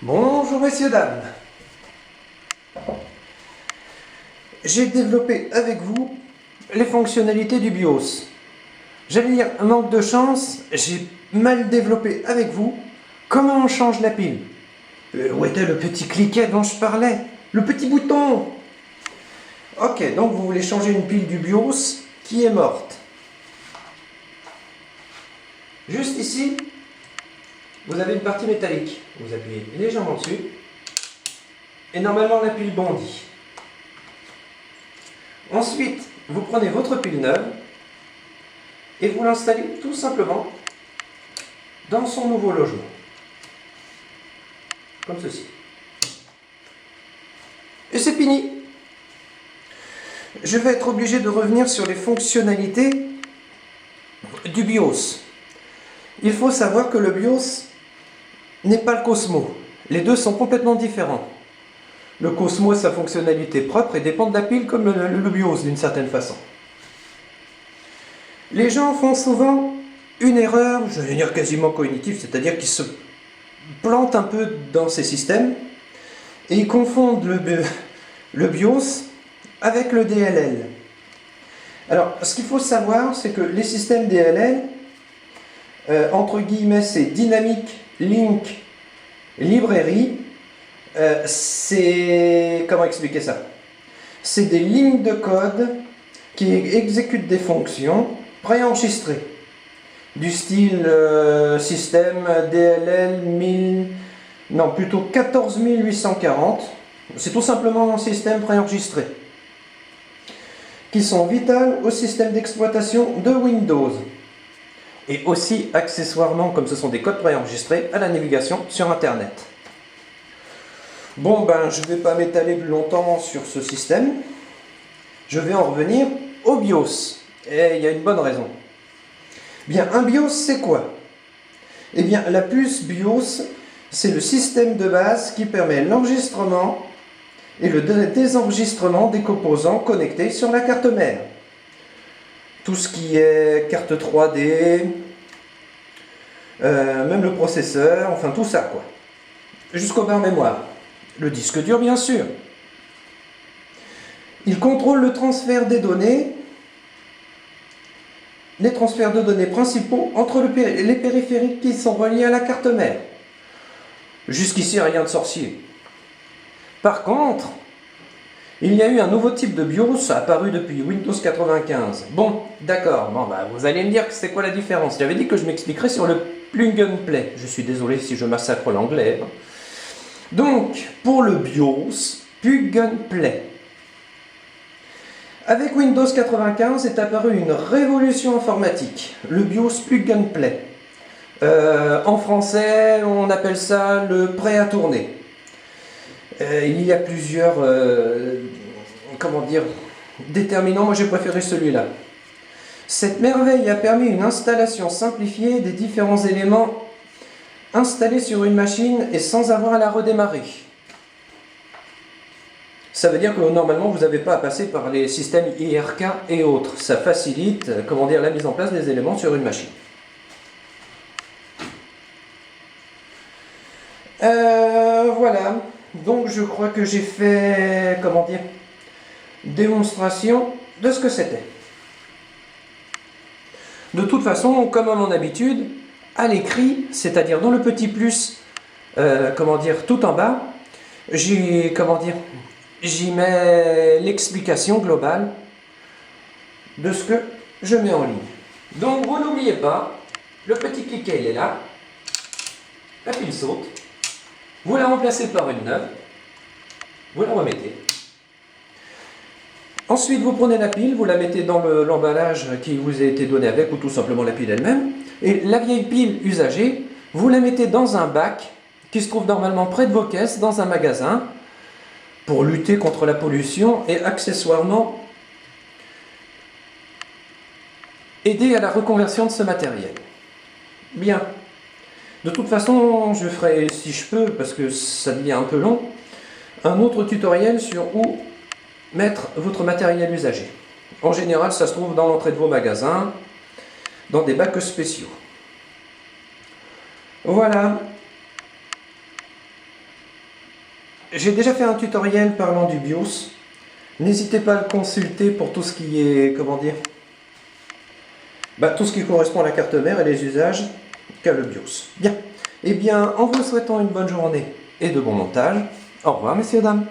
Bonjour messieurs, dames. J'ai développé avec vous les fonctionnalités du BIOS. J'allais dire, un manque de chance, j'ai mal développé avec vous comment on change la pile. Où était le petit cliquet dont je parlais? Le petit bouton. Ok, donc vous voulez changer une pile du BIOS qui est morte. Juste ici, vous avez une partie métallique. Vous appuyez légèrement dessus. Et normalement la pile bondit. Ensuite, vous prenez votre pile neuve et vous l'installez tout simplement dans son nouveau logement. Comme ceci. Et c'est fini. Je vais être obligé de revenir sur les fonctionnalités du BIOS. Il faut savoir que le BIOS n'est pas le Cosmo. Les deux sont complètement différents. Le Cosmo a sa fonctionnalité propre et dépend de la pile comme le BIOS d'une certaine façon. Les gens font souvent une erreur, je vais dire quasiment cognitive, c'est-à-dire qu'ils se plantent un peu dans ces systèmes et ils confondent le BIOS avec le DLL. Alors, ce qu'il faut savoir, c'est que les systèmes DLL, entre guillemets, c'est Dynamic Link Library. C'est... Comment expliquer ça? C'est des lignes de code qui exécutent des fonctions préenregistrées. Du style système DLL 1000... Non, plutôt 14840. C'est tout simplement un système préenregistré. Qui sont vitales au système d'exploitation de Windows. Et aussi, accessoirement, comme ce sont des codes préenregistrés, à la navigation sur Internet. Bon, ben, je ne vais pas m'étaler plus longtemps sur ce système. Je vais en revenir au BIOS. Et il y a une bonne raison. Bien, un BIOS, c'est quoi? Eh bien, la puce BIOS, c'est le système de base qui permet l'enregistrement et le désenregistrement des composants connectés sur la carte mère. Tout ce qui est carte 3D, même le processeur, enfin tout ça, quoi. Jusqu'au barre mémoire. Le disque dur, bien sûr. Il contrôle le transfert des données, les transferts de données principaux entre les périphériques qui sont reliés à la carte mère. Jusqu'ici, rien de sorcier. Par contre, il y a eu un nouveau type de BIOS apparu depuis Windows 95. Bon, d'accord, bon, bah, vous allez me dire que c'est quoi la différence. J'avais dit que je m'expliquerais sur le plug and play. Je suis désolé si je massacre l'anglais. Donc, pour le BIOS, plug and play. Avec Windows 95 est apparue une révolution informatique, le BIOS plug and play. En français, on appelle ça le prêt à tourner. Il y a plusieurs comment dire, déterminants, moi j'ai préféré celui-là. Cette merveille a permis une installation simplifiée des différents éléments installés sur une machine et sans avoir à la redémarrer. Ça veut dire que normalement vous n'avez pas à passer par les systèmes IRK et autres. Ça facilite, comment dire, la mise en place des éléments sur une machine. Voilà. Donc je crois que j'ai fait, comment dire, démonstration de ce que c'était. De toute façon, comme à mon habitude, à l'écrit, c'est-à-dire dans le petit plus, comment dire, tout en bas, j'y mets l'explication globale de ce que je mets en ligne. Donc vous n'oubliez pas, le petit cliquet il est là, la pile saute, vous la remplacez par une neuve, vous la remettez. Ensuite, vous prenez la pile, vous la mettez dans l'emballage qui vous a été donné avec, ou tout simplement la pile elle-même. Et la vieille pile usagée, vous la mettez dans un bac qui se trouve normalement près de vos caisses, dans un magasin, pour lutter contre la pollution et accessoirement aider à la reconversion de ce matériel. Bien. De toute façon, je ferai, si je peux, parce que ça devient un peu long, un autre tutoriel sur où mettre votre matériel usagé. En général, ça se trouve dans l'entrée de vos magasins, dans des bacs spéciaux. Voilà. j'ai déjà fait un tutoriel parlant du BIOS. N'hésitez pas à le consulter pour tout ce qui est, comment dire, tout ce qui correspond à la carte mère et les usages qu'a le BIOS. Bien. Eh bien, en vous souhaitant une bonne journée et de bons montages, au revoir messieurs, dames.